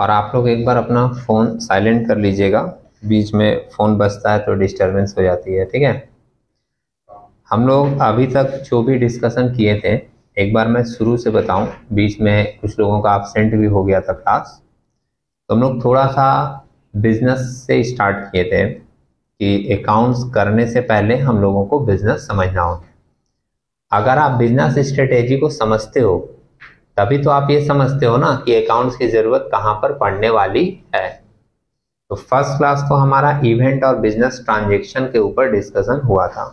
और आप लोग एक बार अपना फ़ोन साइलेंट कर लीजिएगा, बीच में फ़ोन बजता है तो डिस्टरबेंस हो जाती है। ठीक है, हम लोग अभी तक जो भी डिस्कशन किए थे एक बार मैं शुरू से बताऊं, बीच में कुछ लोगों का एब्सेंट भी हो गया था क्लास। तो हम लोग थोड़ा सा बिजनेस से स्टार्ट किए थे कि अकाउंट्स करने से पहले हम लोगों को बिजनेस समझना होता है। अगर आप बिजनेस स्ट्रेटेजी को समझते हो तभी तो आप ये समझते हो ना कि अकाउंट्स की ज़रूरत कहाँ पर पड़ने वाली है। तो फर्स्ट क्लास तो हमारा इवेंट और बिजनेस ट्रांजेक्शन के ऊपर डिस्कशन हुआ था।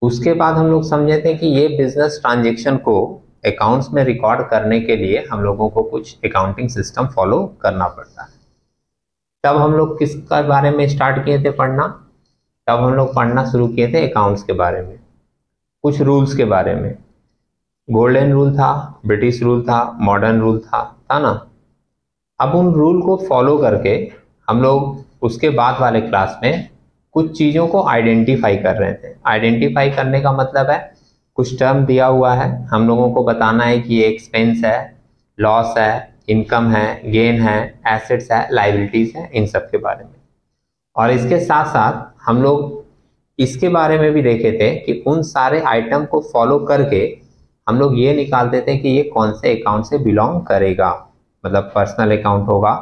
उसके बाद हम लोग समझे थे कि ये बिजनेस ट्रांजेक्शन को अकाउंट्स में रिकॉर्ड करने के लिए हम लोगों को कुछ अकाउंटिंग सिस्टम फॉलो करना पड़ता है। तब हम लोग किसके बारे में स्टार्ट किए थे पढ़ना? तब हम लोग पढ़ना शुरू किए थे अकाउंट्स के बारे में, कुछ रूल्स के बारे में। गोल्डन रूल था, ब्रिटिश रूल था, मॉडर्न रूल था ना। अब उन रूल को फॉलो करके हम लोग उसके बाद वाले क्लास में कुछ चीज़ों को आइडेंटिफाई कर रहे थे। आइडेंटिफाई करने का मतलब है कुछ टर्म दिया हुआ है, हम लोगों को बताना है कि ये एक्सपेंस है, लॉस है, इनकम है, गेन है, एसेट्स है, लाइबिलिटीज है, इन सब के बारे में। और इसके साथ साथ हम लोग इसके बारे में भी देखे थे कि उन सारे आइटम को फॉलो करके हम लोग ये निकालते थे कि ये कौन से अकाउंट से बिलोंग करेगा, मतलब पर्सनल अकाउंट होगा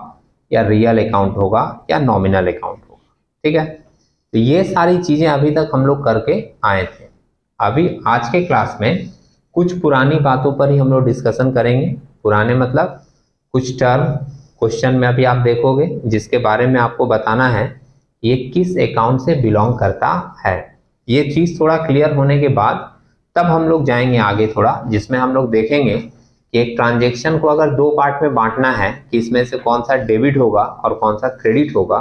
या रियल अकाउंट होगा या नॉमिनल अकाउंट होगा। ठीक है, तो ये सारी चीज़ें अभी तक हम लोग करके आए थे। अभी आज के क्लास में कुछ पुरानी बातों पर ही हम लोग डिस्कशन करेंगे। पुराने मतलब कुछ टर्म क्वेश्चन में अभी आप देखोगे जिसके बारे में आपको बताना है ये किस अकाउंट से बिलोंग करता है। ये चीज़ थोड़ा क्लियर होने के बाद तब हम लोग जाएंगे आगे थोड़ा, जिसमें हम लोग देखेंगे कि एक ट्रांजेक्शन को अगर दो पार्ट में बांटना है कि इसमें से कौन सा डेबिट होगा और कौन सा क्रेडिट होगा,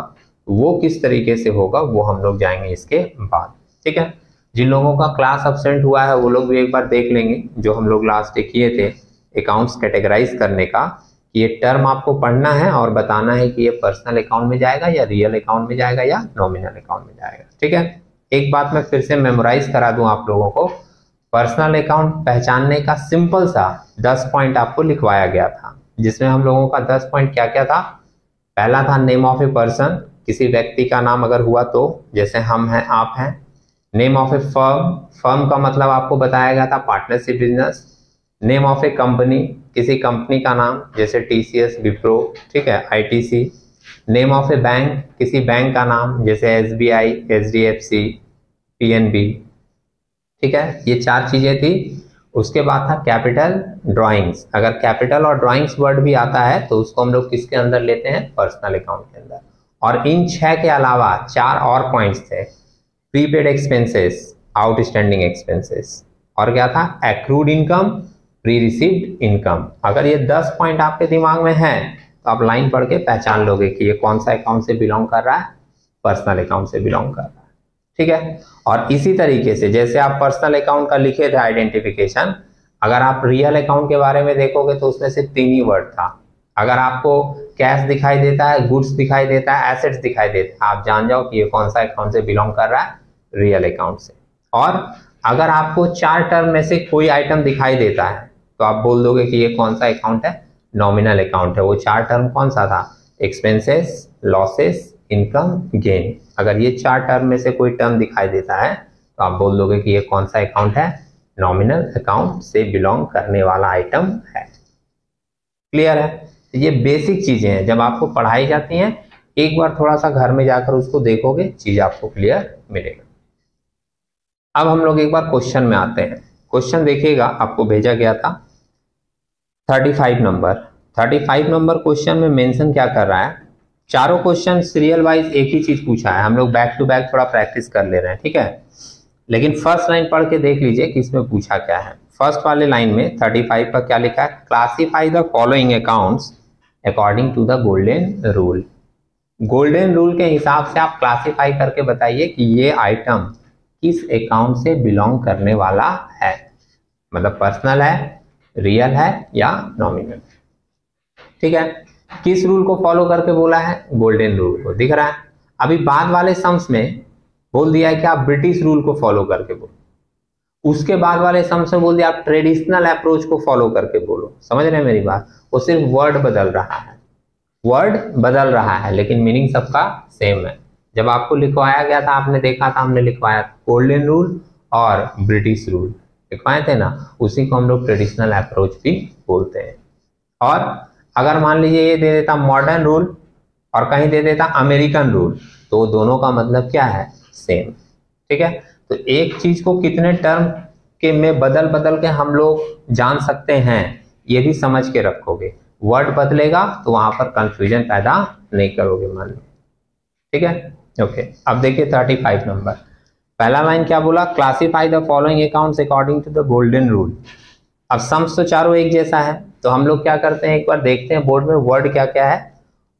वो किस तरीके से होगा वो हम लोग जाएंगे इसके बाद। ठीक है, जिन लोगों का क्लास अब्सेंट हुआ है वो लोग भी एक बार देख लेंगे जो हम लोग लास्ट डे किए थे अकाउंट्स कैटेगराइज करने का, कि ये टर्म आपको पढ़ना है और बताना है कि ये पर्सनल अकाउंट में जाएगा या रियल अकाउंट में जाएगा या नॉमिनल अकाउंट में जाएगा। ठीक है, एक बात मैं फिर से मेमोराइज करा दूं आप लोगों को, पर्सनल अकाउंट पहचानने का सिंपल सा 10 पॉइंट आपको लिखवाया गया था, जिसमें हम लोगों का 10 पॉइंट क्या क्या था। पहला था नेम ऑफ ए पर्सन, किसी व्यक्ति का नाम अगर हुआ तो, जैसे हम हैं, आप हैं। Name of A firm, firm का मतलब आपको बताया गया था partnership business. Name of A company, किसी कंपनी का नाम जैसे टीसीएस, विप्रो, ठीक है, ITC. Name of A bank, किसी बैंक का नाम जैसे एसबीआई, एचडीएफसी, पीएनबी। ठीक है, ये चार चीजें थी। उसके बाद था कैपिटल ड्राइंग्स, अगर कैपिटल और ड्राइंग्स वर्ड भी आता है तो उसको हम लोग किसके अंदर लेते हैं? पर्सनल अकाउंट के अंदर। और इन 6 के अलावा 4 और पॉइंट्स थे, प्रीपेड एक्सपेंसेस, आउटस्टैंडिंग एक्सपेंसेस, और क्या था? Accrued income, pre received income. अगर ये 10 पॉइंट आपके दिमाग में है तो आप लाइन पढ़ के पहचान लोगे कि ये कौन सा अकाउंट से बिलोंग कर रहा है? पर्सनल अकाउंट से बिलोंग कर रहा है। ठीक है, और इसी तरीके से जैसे आप पर्सनल अकाउंट का लिखे थे आइडेंटिफिकेशन, अगर आप रियल अकाउंट के बारे में देखोगे तो उसमें सिर्फ 3 ही वर्ड था। अगर आपको कैश दिखाई देता है, गुड्स दिखाई देता है, एसेट्स दिखाई देता है, आप जान जाओ कि ये कौन सा अकाउंट से बिलोंग कर रहा है? रियल अकाउंट से। और अगर आपको 4 टर्म में से कोई आइटम दिखाई देता है तो आप बोल दोगे कि ये कौन सा अकाउंट है? नॉमिनल अकाउंट है। वो 4 टर्म कौन सा था? Expenses, losses, income, gain. अगर ये 4 टर्म में से कोई टर्म दिखाई देता है तो आप बोल दोगे कि ये कौन सा अकाउंट है? नॉमिनल अकाउंट से बिलोंग करने वाला आइटम है। क्लियर है? ये बेसिक चीजें हैं, जब आपको पढ़ाई जाती हैं एक बार थोड़ा सा घर में जाकर उसको देखोगे, चीज आपको क्लियर मिलेगा। अब हम लोग एक बार क्वेश्चन में आते हैं। क्वेश्चन देखिएगा, आपको भेजा गया था 35 नंबर। 35 नंबर क्वेश्चन में मेंशन क्या कर रहा है? चारों क्वेश्चन सीरियल वाइज एक ही चीज पूछा है, हम लोग बैक टू बैक थोड़ा प्रैक्टिस कर ले रहे हैं। ठीक है, लेकिन फर्स्ट लाइन पढ़ के देख लीजिए कि इसमें पूछा क्या है। फर्स्ट वाले लाइन में 35 पर क्या लिखा है? Classify the following accounts according to the golden rule. Golden rule के हिसाब से आप क्लासीफाई करके बताइए कि ये आइटम किस अकाउंट से बिलोंग करने वाला है, मतलब पर्सनल है, रियल है या नॉमिनल। ठीक है, किस रूल को फॉलो करके बोला है? गोल्डन रूल को। दिख रहा है? अभी बाद वाले सम्स में बोल दिया है कि आप ब्रिटिश रूल को फॉलो करके बोलो, उसके बाद वाले सम्स में बोल दिया आप ट्रेडिशनल अप्रोच को फॉलो करके बोलो। समझ रहे हैं मेरी बात? वो सिर्फ वर्ड बदल रहा है। वर्ड बदल रहा है लेकिन मीनिंग सबका सेम है। जब आपको लिखवाया गया था, आपने देखा था हमने लिखवाया गोल्डन रूल और ब्रिटिश रूल लिखवाए थे ना, उसी को हम लोग ट्रेडिशनल अप्रोच भी बोलते हैं। और अगर मान लीजिए ये दे देता मॉडर्न रूल और कहीं दे देता अमेरिकन रूल, तो दोनों का मतलब क्या है, सेम। ठीक है, तो एक चीज को कितने टर्म के में बदल बदल के हम लोग जान सकते हैं, ये भी समझ के रखोगे। वर्ड बदलेगा तो वहां पर कंफ्यूजन पैदा नहीं करोगे मन में। ठीक है, ओके। अब देखिए 35 नंबर, पहला लाइन क्या बोला, classify the following accounts according to the golden rule. अब सम्स तो चारों एक जैसा है, तो हम लोग क्या करते हैं, एक बार देखते हैं बोर्ड में वर्ड क्या क्या है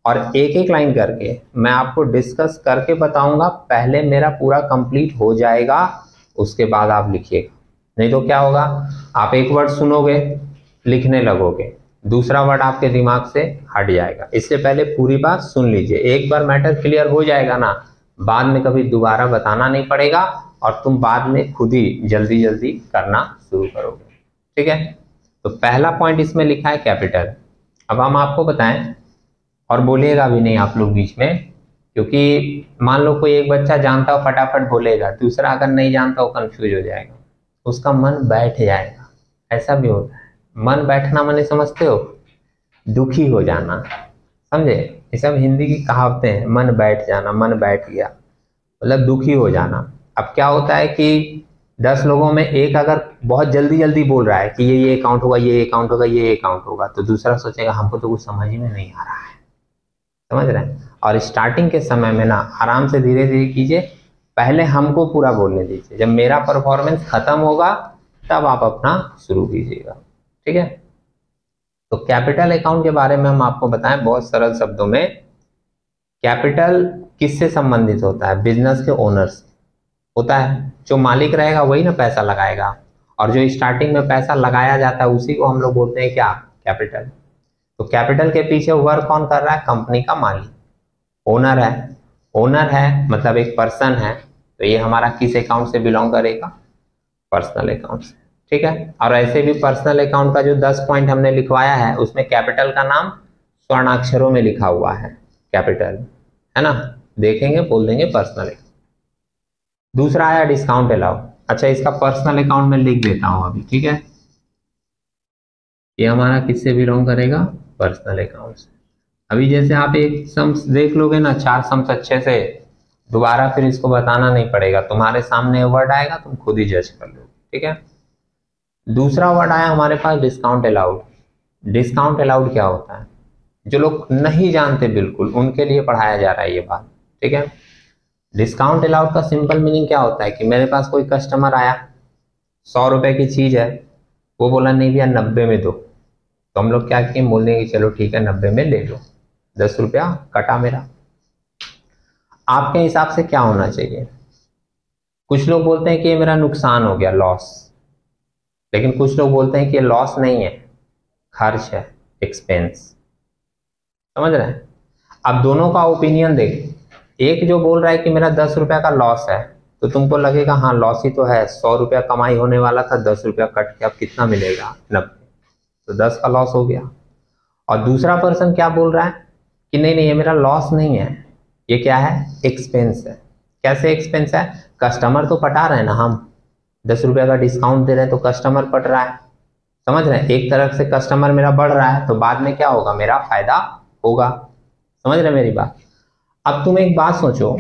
और एक एक लाइन करके मैं आपको डिस्कस करके बताऊंगा। पहले मेरा पूरा कंप्लीट हो जाएगा, उसके बाद आप लिखिएगा। नहीं तो क्या होगा, आप एक वर्ड सुनोगे लिखने लगोगे, दूसरा वर्ड आपके दिमाग से हट जाएगा। इससे पहले पूरी बात सुन लीजिए, एक बार मैटर क्लियर हो जाएगा ना, बाद में कभी दोबारा बताना नहीं पड़ेगा और तुम बाद में खुद ही जल्दी जल्दी करना शुरू करोगे। ठीक है, तो पहला पॉइंट इसमें लिखा है कैपिटल। अब हम आपको बताएं, और बोलिएगा भी नहीं आप लोग बीच में, क्योंकि मान लो कोई एक बच्चा जानता हो फटाफट बोलेगा, दूसरा अगर नहीं जानता हो कंफ्यूज हो जाएगा, उसका मन बैठ जाएगा। ऐसा भी होता है, मन बैठना माने समझते हो, दुखी हो जाना, समझे। ये सब हिंदी की कहावतें हैं, मन बैठ जाना, मन बैठ गया मतलब दुखी हो जाना। अब क्या होता है कि 10 लोगों में एक अगर बहुत जल्दी जल्दी बोल रहा है कि ये अकाउंट होगा, ये अकाउंट होगा, ये अकाउंट होगा, तो दूसरा सोचेगा हमको तो कुछ समझ में नहीं आ रहा है, समझ रहे हैं। और स्टार्टिंग के समय में ना आराम से धीरे धीरे कीजिए, पहले हमको पूरा बोलने दीजिए, जब मेरा परफॉर्मेंस खत्म होगा तब आप अपना शुरू कीजिएगा। ठीक है, तो कैपिटल अकाउंट के बारे में हम आपको बताएं बहुत सरल शब्दों में। कैपिटल किससे संबंधित होता है, बिजनेस के ओनर से होता है। जो मालिक रहेगा वही ना पैसा लगाएगा, और जो स्टार्टिंग में पैसा लगाया जाता है उसी को हम लोग बोलते हैं क्या, कैपिटल। तो कैपिटल के पीछे वर्क कौन कर रहा है, कंपनी का मालिक, ओनर है। ओनर है मतलब एक पर्सन है, तो ये हमारा किस अकाउंट से बिलोंग करेगा, पर्सनल अकाउंट से। ठीक है, और ऐसे भी पर्सनल अकाउंट का जो 10 पॉइंट हमने लिखवाया है उसमें कैपिटल का नाम स्वर्णाक्षरों में लिखा हुआ है, कैपिटल, है ना, देखेंगे बोल देंगे पर्सनल अकाउंट। दूसरा आया डिस्काउंट अलाउ। अच्छा, इसका पर्सनल अकाउंट में लिख देता हूं अभी। ठीक है, ये हमारा किससे बिलोंग करेगा, पर्सनल अकाउंट से। अभी जैसे आप एक सम्स देख लोगे ना, 4 सम्स अच्छे से, दोबारा फिर इसको बताना नहीं पड़ेगा, तुम्हारे सामने वर्ड आएगा तुम खुद ही जज कर लो। ठीक है, दूसरा वर्ड आया हमारे पास डिस्काउंट अलाउड। डिस्काउंट अलाउड क्या होता है, जो लोग नहीं जानते बिल्कुल उनके लिए पढ़ाया जा रहा है ये बात। ठीक है, डिस्काउंट अलाउड का सिंपल मीनिंग क्या होता है कि मेरे पास कोई कस्टमर आया, 100 रुपए की चीज है, वो बोला नहीं भैया 90 में दो, तो हम लोग क्या किए, बोल देंगे चलो ठीक है 90 में ले लो, 10 रुपया कटा मेरा। आपके हिसाब से क्या होना चाहिए, कुछ लोग बोलते हैं कि ये मेरा नुकसान हो गया, लॉस, लेकिन कुछ लोग बोलते हैं कि ये लॉस नहीं है, खर्च है, एक्सपेंस। समझ रहे हैं। अब दोनों का ओपिनियन देख, एक जो बोल रहा है कि मेरा 10 रुपया का लॉस है, तो तुमको लगेगा हाँ लॉस ही तो है, 100 रुपया कमाई होने वाला था, 10 रुपया कट के अब कितना मिलेगा, 90, तो 10 का लॉस हो गया। और दूसरा पर्सन क्या बोल रहा है कि नहीं नहीं ये मेरा लॉस नहीं है, ये क्या है, एक्सपेंस है। कैसे एक्सपेंस है, कस्टमर तो पटा रहे हैं ना हम, 10 रुपया का डिस्काउंट दे रहे हैं तो कस्टमर पट रहा है, समझ रहे हैं। एक तरफ से कस्टमर मेरा बढ़ रहा है तो बाद में क्या होगा, मेरा फायदा होगा। समझ रहे मेरी बात। अब तुम एक बात सोचो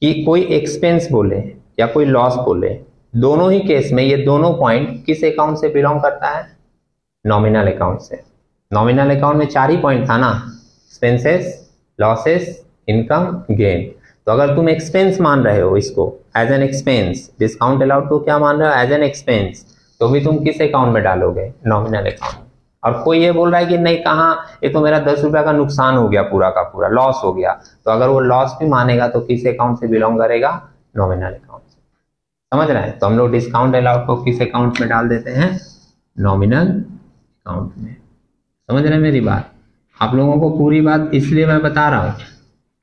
कि कोई एक्सपेंस बोले या कोई लॉस बोले, दोनों ही केस में ये दोनों पॉइंट किस अकाउंट से बिलोंग करता है, नॉमिनल अकाउंट से। नॉमिनल अकाउंट में 4 ही पॉइंट था ना, एक्सपेंसेस, लॉसेस, इनकम, गेन। तो अगर तुम एक्सपेंस मान रहे हो इसको as an expense, discount allowed को क्या मान रहे हो, एज एन एक्सपेंस, तो भी तुम किस अकाउंट में डालोगे, नॉमिनल अकाउंट। और कोई ये बोल रहा है कि नहीं कहाँ, ये तो मेरा 10 रुपया का नुकसान हो गया, पूरा का पूरा लॉस हो गया, तो अगर वो लॉस भी मानेगा तो किस अकाउंट से बिलोंग करेगा, नॉमिनल अकाउंट से। समझ रहे हैं। तो हम लोग डिस्काउंट अलाउड को किस अकाउंट में डाल देते हैं, नॉमिनल अकाउंट में। समझ रहे हैं मेरी बात। आप लोगों को पूरी बात इसलिए मैं बता रहा हूँ,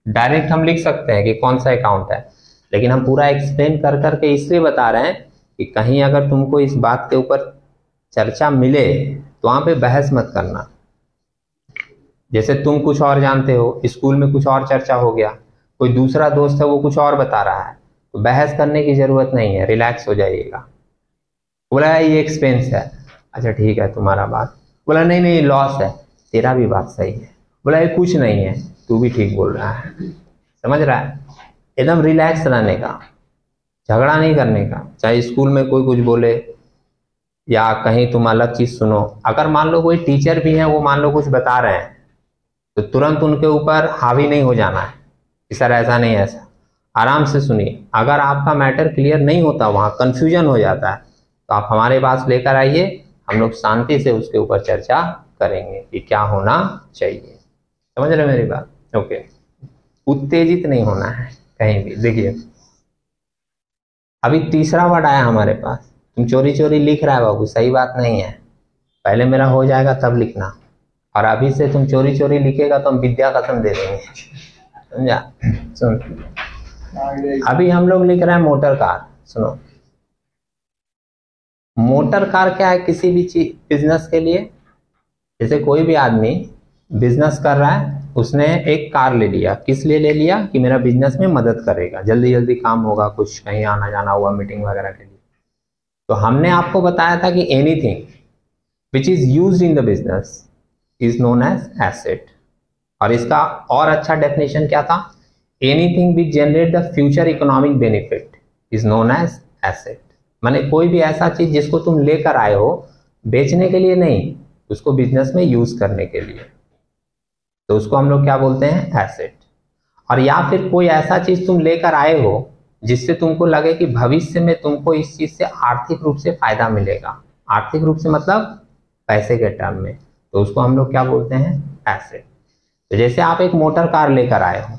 डायरेक्ट हम लिख सकते हैं कि कौन सा अकाउंट है, लेकिन हम पूरा एक्सप्लेन कर करके इसलिए बता रहे हैं कि कहीं अगर तुमको इस बात के ऊपर चर्चा मिले तो वहां पे बहस मत करना। जैसे तुम कुछ और जानते हो, स्कूल में कुछ और चर्चा हो गया, कोई दूसरा दोस्त है वो कुछ और बता रहा है, तो बहस करने की जरूरत नहीं है, रिलैक्स हो जाइएगा। बोला ये एक्सपेंस है, अच्छा ठीक है तुम्हारा बात। बोला नहीं नहीं लॉस है, तेरा भी बात सही है। बोला ये कुछ नहीं है, तू भी ठीक बोल रहा है। समझ रहा है? एकदम रिलैक्स रहने का, झगड़ा नहीं करने का। चाहे स्कूल में कोई कुछ बोले या कहीं तुम अलग चीज सुनो, अगर मान लो कोई टीचर भी है वो मान लो कुछ बता रहे हैं, तो तुरंत उनके ऊपर हावी नहीं हो जाना है कि सर ऐसा नहीं ऐसा। आराम से सुनिए, अगर आपका मैटर क्लियर नहीं होता, वहां कंफ्यूजन हो जाता है, तो आप हमारे पास लेकर आइए, हम लोग शांति से उसके ऊपर चर्चा करेंगे कि क्या होना चाहिए। समझ रहे मेरी बात? ओके, उत्तेजित नहीं होना है कहीं भी। देखिए अभी तीसरा वर्ड आया हमारे पास, तुम चोरी चोरी लिख रहा है बाबू, सही बात नहीं है, पहले मेरा हो जाएगा तब लिखना, और अभी से तुम चोरी चोरी लिखेगा तो हम विद्या कसम दे देंगे। समझा? सुन, अभी हम लोग लिख रहे हैं मोटर कार। सुनो, मोटर कार क्या है किसी भी चीज बिजनेस के लिए? जैसे कोई भी आदमी बिजनेस कर रहा है, उसने एक कार ले लिया, किस लिए ले लिया? कि मेरा बिजनेस में मदद करेगा, जल्दी जल्दी काम होगा, कुछ कहीं आना जाना हुआ, मीटिंग वगैरह के लिए। तो हमने आपको बताया था कि anything which is used in the business is known as asset. और इसका और अच्छा डेफिनेशन क्या था? Anything which generate the future economic benefit is known as asset. माने कोई भी ऐसा चीज जिसको तुम लेकर आए हो बेचने के लिए नहीं, उसको बिजनेस में यूज करने के लिए, तो उसको हम लोग क्या बोलते हैं? एसेट। और या फिर कोई ऐसा चीज तुम लेकर आए हो जिससे तुमको लगे कि भविष्य में तुमको इस चीज से आर्थिक रूप से फायदा मिलेगा, आर्थिक रूप से मतलब पैसे के टर्म में, तो उसको हम लोग क्या बोलते हैं? एसेट। तो जैसे आप एक मोटर कार लेकर आए हो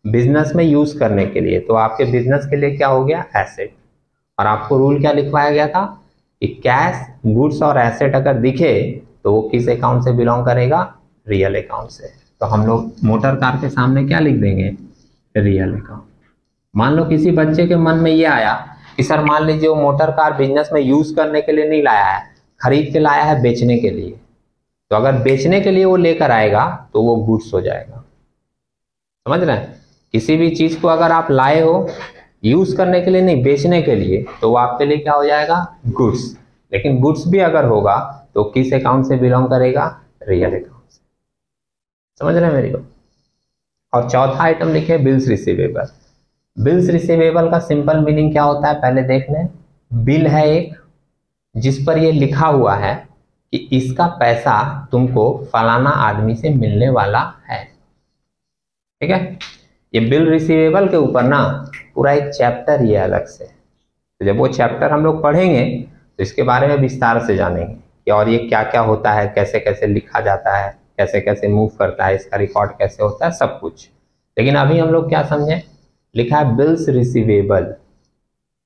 बिजनेस में यूज करने के लिए, तो आपके बिजनेस के लिए क्या हो गया? एसेट। और आपको रूल क्या लिखवाया गया था कि कैश, गुड्स और एसेट अगर दिखे तो वो किस अकाउंट से बिलोंग करेगा? रियल अकाउंट से। तो हम लोग मोटर कार के सामने क्या लिख देंगे? Real account. मान लो किसी बच्चे के मन में ये आया कि सर मान लीजिए वो मोटर कार बिजनेस में यूज करने के लिए नहीं लाया है, खरीद के लाया है बेचने के लिए, तो अगर बेचने के लिए वो लेकर आएगा तो वो गुड्स हो जाएगा। समझ रहे हैं? किसी भी चीज को अगर आप लाए हो यूज करने के लिए नहीं, बेचने के लिए, तो वो आपके लिए क्या हो जाएगा? गुड्स। लेकिन गुड्स भी अगर होगा तो किस अकाउंट से बिलोंग करेगा? रियल अकाउंट से। समझ रहे हैं मेरी बात? और चौथा आइटम लिखे बिल्स रिसीवेबल। बिल्स रिसीवेबल का सिंपल मीनिंग क्या होता है पहले देख लें। बिल है एक जिस पर ये लिखा हुआ है कि इसका पैसा तुमको फलाना आदमी से मिलने वाला है। ठीक है? ये बिल रिसीवेबल के ऊपर ना पूरा एक चैप्टर ही है अलग से, तो जब वो चैप्टर हम लोग पढ़ेंगे तो इसके बारे में विस्तार से जानेंगे कि और ये क्या क्या होता है, कैसे कैसे लिखा जाता है, कैसे कैसे मूव करता है, इसका रिकॉर्ड कैसे होता है, सब कुछ। लेकिन अभी हम लोग क्या समझे? लिखा है बिल्स रिसीवेबल,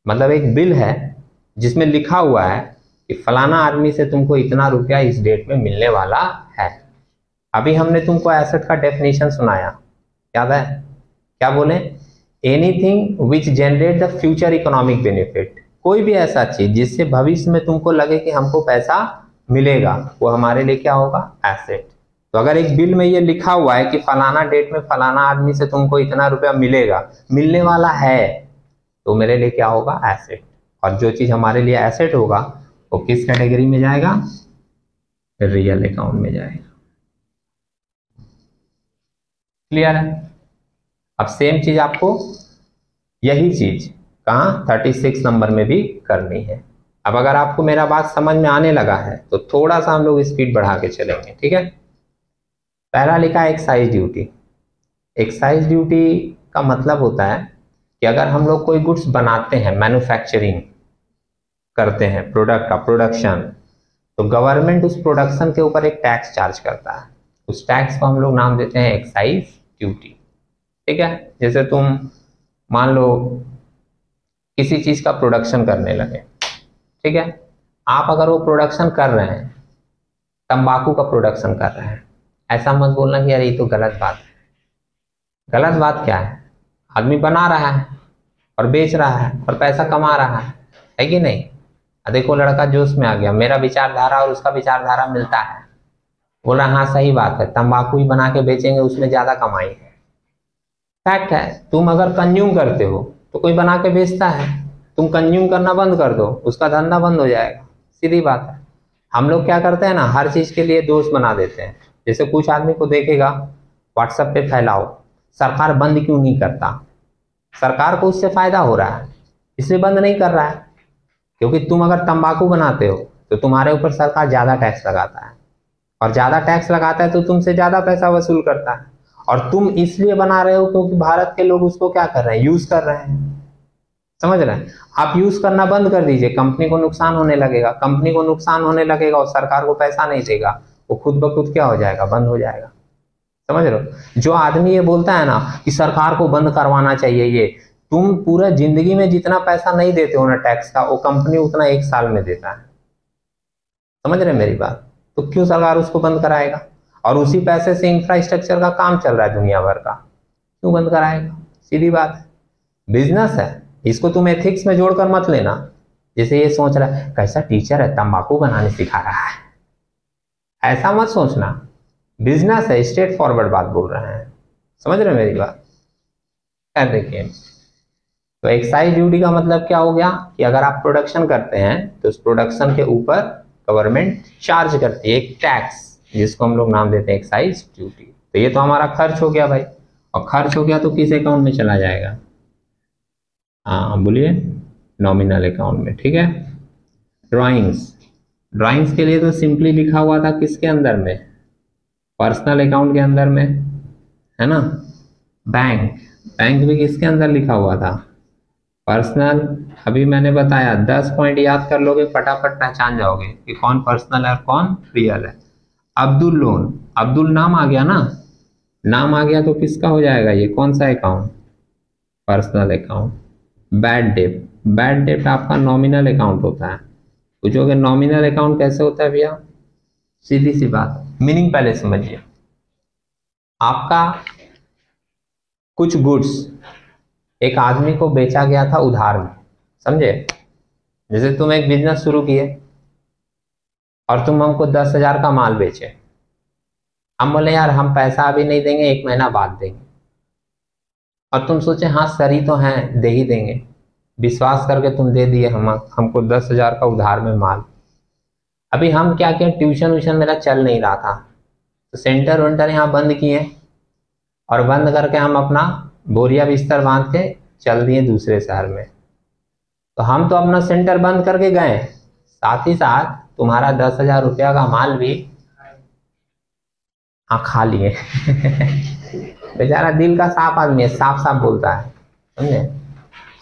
मतलब एक बिल है जिसमें लिखा हुआ है कि फलाना आदमी से तुमको इतना रुपया इस डेट में मिलने वाला है। अभी हमने तुमको एसेट का डेफिनेशन सुनाया, याद है? क्या बोले? Anything which generate the future economic benefit. कोई भी ऐसा चीज जिससे भविष्य में तुमको लगे कि हमको पैसा मिलेगा, वो हमारे लिए क्या होगा? एसेट। तो अगर एक बिल में ये लिखा हुआ है कि फलाना डेट में फलाना आदमी से तुमको इतना रुपया मिलेगा, मिलने वाला है, तो मेरे लिए क्या होगा? एसेट। और जो चीज हमारे लिए एसेट होगा वो किस कैटेगरी में जाएगा? रियल अकाउंट में जाएगा। क्लियर है? अब सेम चीज आपको यही चीज कहाँ 36 नंबर में भी करनी है। अब अगर आपको मेरा बात समझ में आने लगा है तो थोड़ा सा हम लोग स्पीड बढ़ा के चलेंगे। ठीक है? पहला लिखा है एक्साइज ड्यूटी। एक्साइज ड्यूटी का मतलब होता है कि अगर हम लोग कोई गुड्स बनाते हैं, मैन्युफैक्चरिंग करते हैं, प्रोडक्ट का प्रोडक्शन, तो गवर्नमेंट उस प्रोडक्शन के ऊपर एक टैक्स चार्ज करता है। उस टैक्स को हम लोग नाम देते हैं एक्साइज ड्यूटी। ठीक है? जैसे तुम मान लो किसी चीज का प्रोडक्शन करने लगे, ठीक है? आप अगर वो प्रोडक्शन कर रहे हैं, तंबाकू का प्रोडक्शन कर रहे हैं, ऐसा मत बोलना कि यार ये तो गलत बात है। गलत बात क्या है? आदमी बना रहा है और बेच रहा है और पैसा कमा रहा है कि नहीं? देखो लड़का जोश में आ गया, मेरा विचारधारा और उसका विचारधारा मिलता है, बोल रहा हाँ सही बात है, तंबाकू ही बना के बेचेंगे उसमें ज्यादा कमाई है। फैक्ट है, तुम अगर कंज्यूम करते हो तो कोई बना के बेचता है, तुम कंज्यूम करना बंद कर दो, उसका धंधा बंद हो जाएगा, सीधी बात है। हम लोग क्या करते हैं ना, हर चीज के लिए दोष बना देते हैं। जैसे कुछ आदमी को देखेगा व्हाट्सएप पे फैलाओ, सरकार बंद क्यों नहीं करता, सरकार को उससे फायदा हो रहा है इसलिए बंद नहीं कर रहा है। क्योंकि तुम अगर तंबाकू बनाते हो तो तुम्हारे ऊपर सरकार ज्यादा टैक्स लगाता है, और ज्यादा टैक्स लगाता है तो तुमसे ज्यादा पैसा वसूल करता है, और तुम इसलिए बना रहे हो क्योंकि भारत के लोग उसको क्या कर रहे हैं, यूज कर रहे हैं। समझ रहे हैं? आप यूज करना बंद कर दीजिए, कंपनी को नुकसान होने लगेगा, कंपनी को नुकसान होने लगेगा और सरकार को पैसा नहीं देगा, वो खुद ब खुद क्या हो जाएगा, बंद हो जाएगा। समझ रहे हो? जो आदमी ये बोलता है ना कि सरकार को बंद करवाना चाहिए, ये तुम पूरा जिंदगी में जितना पैसा नहीं देते हो ना टैक्स का, वो कंपनी उतना एक साल में देता है। समझ रहे मेरी बात? तो क्यों सरकार उसको बंद कराएगा? और उसी पैसे से इंफ्रास्ट्रक्चर का काम चल रहा है दुनिया भर का, क्यों बंद कराएगा? सीधी बात है, बिजनेस है, इसको तुम एथिक्स में जोड़कर मत लेना। जैसे ये सोच रहा है कैसा टीचर है तंबाकू बनाने सिखा रहा है, ऐसा मत सोचना। बिजनेस है, स्ट्रेट फॉरवर्ड बात बोल रहे हैं। समझ रहे मेरी बात? कर देखिए, तो एक्साइज ड्यूटी का मतलब क्या हो गया कि अगर आप प्रोडक्शन करते हैं तो उस प्रोडक्शन के ऊपर गवर्नमेंट चार्ज करती है एक टैक्स, जिसको हम लोग नाम देते हैं एक्साइज ड्यूटी। तो ये तो हमारा खर्च हो गया भाई, और खर्च हो गया तो किस अकाउंट में चला जाएगा? हाँ बोलिए, नॉमिनल अकाउंट में। ठीक है, ड्राइंग्स के लिए तो सिंपली लिखा हुआ था किसके अंदर में, पर्सनल अकाउंट के अंदर में, है ना। बैंक भी किसके अंदर लिखा हुआ था, पर्सनल। अभी मैंने बताया 10 पॉइंट याद कर लोगे फटाफट पहचान जाओगे कि कौन पर्सनल है और कौन रियल है। अब्दुल लोन, अब्दुल नाम आ गया ना, नाम आ गया तो किसका हो जाएगा, ये कौन सा अकाउंट, पर्सनल अकाउंट। बैड डेप्ट आपका नॉमिनल अकाउंट होता है। पूछोगे नॉमिनल अकाउंट कैसे होता है भैया, सीधी सी बात, मीनिंग पहले समझिए। आपका कुछ गुड्स एक आदमी को बेचा गया था उधार में, समझे। जैसे तुम एक बिजनेस शुरू किए और तुम हमको 10,000 का माल बेचे, हम बोले यार हम पैसा अभी नहीं देंगे, 1 महीना बाद देंगे, और तुम सोचे हाँ सरी तो हैं दे ही देंगे, विश्वास करके तुम दे दिए हमको 10,000 का उधार में माल। अभी हम क्या किए, ट्यूशन व्यूशन मेरा चल नहीं रहा था तो सेंटर वेंटर यहाँ बंद किए, और बंद करके हम अपना बोरिया बिस्तर बांध के चल दिए दूसरे शहर में। तो हम तो अपना सेंटर बंद करके गए, साथ ही साथ तुम्हारा 10,000 रुपया का माल भी हाँ खा लिए। बेचारा दिल का साफ आदमी है, साफ साफ बोलता है, समझे।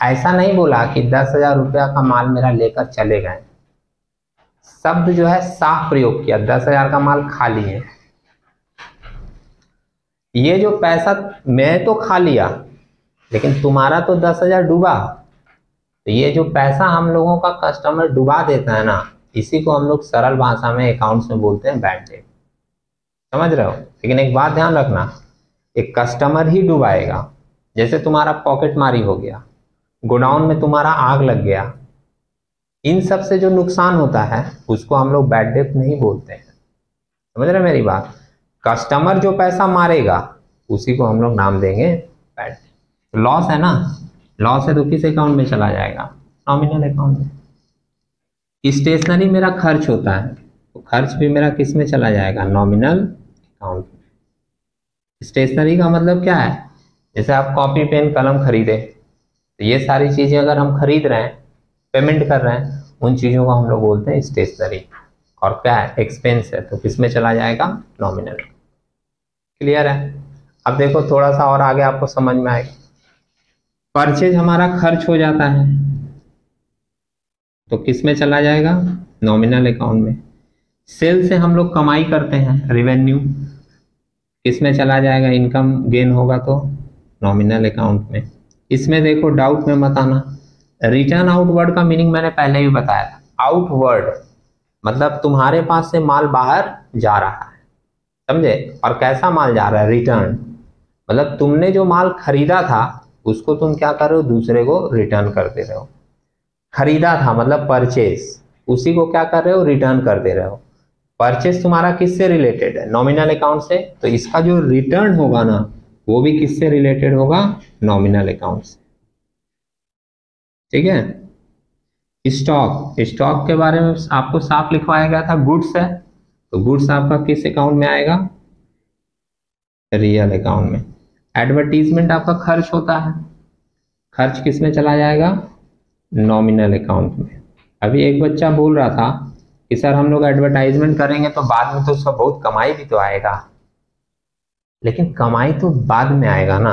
ऐसा नहीं बोला कि 10,000 रुपया का माल मेरा लेकर चले गए, शब्द जो है साफ प्रयोग किया, 10,000 का माल खा लिए। ये जो पैसा मैं तो खा लिया लेकिन तुम्हारा तो 10,000 डूबा। तो ये जो पैसा हम लोगों का कस्टमर डुबा देता है ना, इसी को हम लोग सरल भाषा में अकाउंट्स में बोलते हैं बैड डेट। समझ रहे हो? लेकिन एक बात ध्यान रखना, एक कस्टमर ही डुबाएगा। जैसे तुम्हारा पॉकेट मारी हो गया, गोडाउन में तुम्हारा आग लग गया, इन सब से जो नुकसान होता है उसको हम लोग बैड डेट नहीं बोलते हैं। समझ रहे मेरी बात? कस्टमर जो पैसा मारेगा उसी को हम लोग नाम देंगे बैड डेट। तो लॉस है ना, लॉस है तो किस अकाउंट में चला जाएगा, नॉमिनल अकाउंट में। स्टेशनरी मेरा खर्च होता है तो खर्च भी मेरा किस में चला जाएगा, नॉमिनल अकाउंट में। स्टेशनरी का मतलब क्या है, जैसे आप कॉपी पेन कलम खरीदे, तो ये सारी चीजें अगर हम खरीद रहे हैं, पेमेंट कर रहे हैं, उन चीजों को हम लोग बोलते हैं स्टेशनरी। और क्या है, एक्सपेंस है तो किस में चला जाएगा, नॉमिनल। क्लियर है? अब देखो थोड़ा सा और आगे आपको समझ में आएगा। परचेज हमारा खर्च हो जाता है तो किस में चला जाएगा, नॉमिनल अकाउंट में। सेल से हम लोग कमाई करते हैं, रेवेन्यू, किस में चला जाएगा, इनकम गेन होगा तो नॉमिनल अकाउंट में। इसमें देखो डाउट में मत आना, रिटर्न आउटवर्ड का मीनिंग मैंने पहले ही बताया था। आउटवर्ड मतलब तुम्हारे पास से माल बाहर जा रहा है, समझे। और कैसा माल जा रहा है, रिटर्न मतलब तुमने जो माल खरीदा था उसको तुम क्या कर रहे हो, दूसरे को रिटर्न कर दे रहे हो। खरीदा था मतलब परचेज, उसी को क्या कर रहे हो, रिटर्न कर दे रहे हो। परचेज तुम्हारा किससे रिलेटेड है? नॉमिनल अकाउंट से। तो इसका जो रिटर्न होगा ना वो भी किससे रिलेटेड होगा? नॉमिनल अकाउंट से। ठीक है। स्टॉक, स्टॉक के बारे में आपको साफ लिखवाया गया था, गुड्स है तो गुड्स आपका किस अकाउंट में आएगा? रियल अकाउंट में। एडवर्टीजमेंट आपका खर्च होता है, खर्च किस में चला जाएगा? नॉमिनल अकाउंट में। अभी एक बच्चा बोल रहा था कि सर हम लोग एडवर्टाइजमेंट करेंगे तो बाद में तो उसका बहुत कमाई भी तो आएगा, लेकिन कमाई तो बाद में आएगा ना।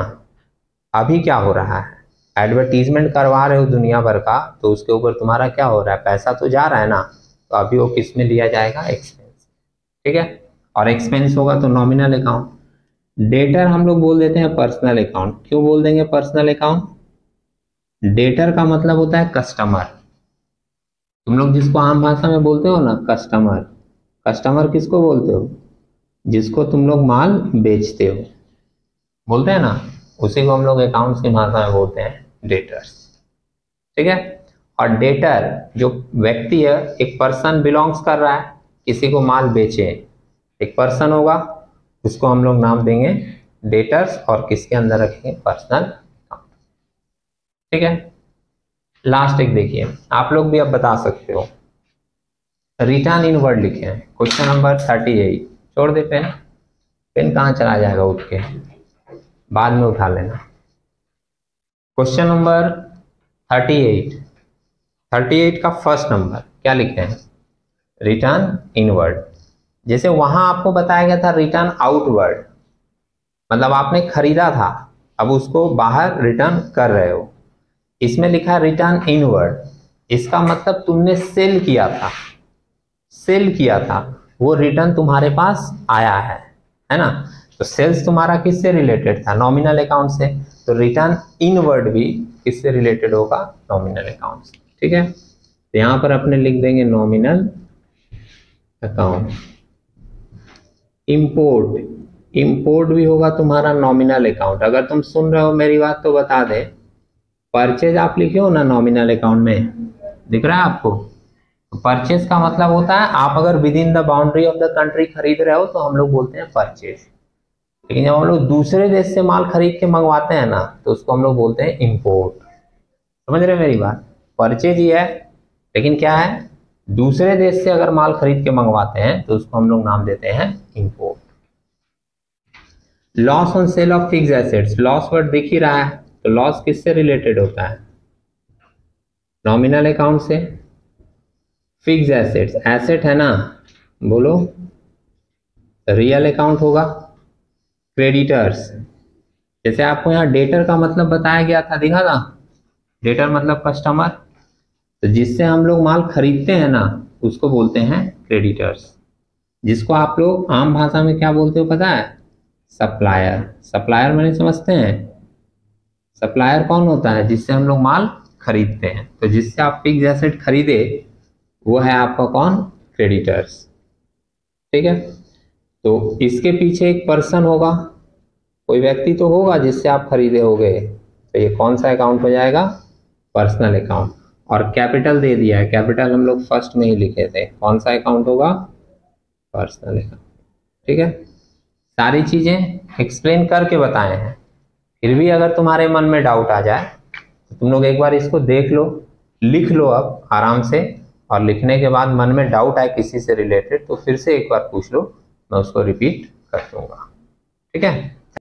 अभी क्या हो रहा है? एडवर्टीजमेंट करवा रहे हो दुनिया भर का, तो उसके ऊपर तुम्हारा क्या हो रहा है? पैसा तो जा रहा है ना। तो अभी वो किस में लिया जाएगा? एक्सपेंस। ठीक है। और एक्सपेंस होगा तो नॉमिनल अकाउंट। डेटर हम लोग बोल देते हैं पर्सनल अकाउंट। क्यों बोल देंगे पर्सनल अकाउंट? डेटर का मतलब होता है कस्टमर। तुम लोग जिसको आम भाषा में बोलते हो ना कस्टमर, कस्टमर किसको बोलते हो? जिसको तुम लोग माल बेचते हो, बोलते हैं ना, उसी को हम लोग अकाउंट्स की भाषा में बोलते हैं डेटर्स। ठीक है। और डेटर जो व्यक्ति है, एक पर्सन बिलोंग्स कर रहा है, किसी को माल बेचे, एक पर्सन होगा, उसको हम लोग नाम देंगे डेटर्स और किसके अंदर रखेंगे? Personal account. ठीक है। लास्ट एक देखिए, आप लोग भी अब बता सकते हो। रिटर्न इन वर्ड लिखे हैं, क्वेश्चन नंबर 38। छोड़ दे पेन, पेन कहाँ चला जाएगा उठ के, बाद में उठा लेना। क्वेश्चन नंबर 38, 38 का फर्स्ट नंबर क्या लिखे हैं? Return inward. जैसे वहां आपको बताया गया था रिटर्न आउटवर्ड, मतलब आपने खरीदा था, अब उसको बाहर रिटर्न कर रहे हो। इसमें लिखा है रिटर्न इनवर्ड, इसका मतलब तुमने सेल किया था, सेल किया था, वो रिटर्न तुम्हारे पास आया है ना। तो सेल्स तुम्हारा किससे रिलेटेड था? नॉमिनल अकाउंट से। तो रिटर्न इनवर्ड भी किससे रिलेटेड होगा? नॉमिनल अकाउंट से। ठीक है। तो यहां पर अपने लिख देंगे नॉमिनल अकाउंट। इंपोर्ट, इंपोर्ट भी होगा तुम्हारा नॉमिनल अकाउंट। अगर तुम सुन रहे हो मेरी बात तो बता दे, परचेज आप लिखे हो ना नॉमिनल अकाउंट में, दिख रहा है आपको? परचेज का मतलब होता है आप अगर with in the boundary of the country खरीद रहे हो तो हम लोग बोलते हैं परचेज। लेकिन जब हम लोग दूसरे देश से माल खरीद के मंगवाते हैं ना तो उसको हम लोग बोलते हैं इंपोर्ट। समझ रहे मेरी बात? परचेज ही है, लेकिन क्या है, दूसरे देश से अगर माल खरीद के मंगवाते हैं तो उसको हम लोग नाम देते हैं import. Loss on sale of fixed assets, loss word दिख ही रहा है, तो लॉस किससे रिलेटेड होता है? नॉमिनल अकाउंट से। फिक्स्ड एसेट्स, एसेट है ना, बोलो, रियल अकाउंट होगा। क्रेडिटर्स, जैसे आपको यहाँ डेटर का मतलब बताया गया था, दिखा था, डेटर मतलब कस्टमर, तो जिससे हम लोग माल खरीदते हैं ना उसको बोलते हैं क्रेडिटर्स। जिसको आप लोग आम भाषा में क्या बोलते हो पता है? सप्लायर। सप्लायर मैंने समझते हैं, सप्लायर कौन होता है? जिससे हम लोग माल खरीदते हैं। तो जिससे आप फिक्स्ड एसेट खरीदे वो है आपका कौन? क्रेडिटर्स। ठीक है। तो इसके पीछे एक पर्सन होगा, कोई व्यक्ति तो होगा जिससे आप खरीदे होगे, तो ये कौन सा अकाउंट हो जाएगा? Personal account. और कैपिटल दे दिया है, कैपिटल हम लोग फर्स्ट में ही लिखे थे, कौन सा अकाउंट होगा? Personal account. ठीक है। सारी चीजें एक्सप्लेन करके बताए हैं, फिर भी अगर तुम्हारे मन में डाउट आ जाए तो तुम लोग एक बार इसको देख लो, लिख लो अब आराम से, और लिखने के बाद मन में डाउट आए किसी से रिलेटेड तो फिर से एक बार पूछ लो, मैं उसको रिपीट कर दूंगा। ठीक है।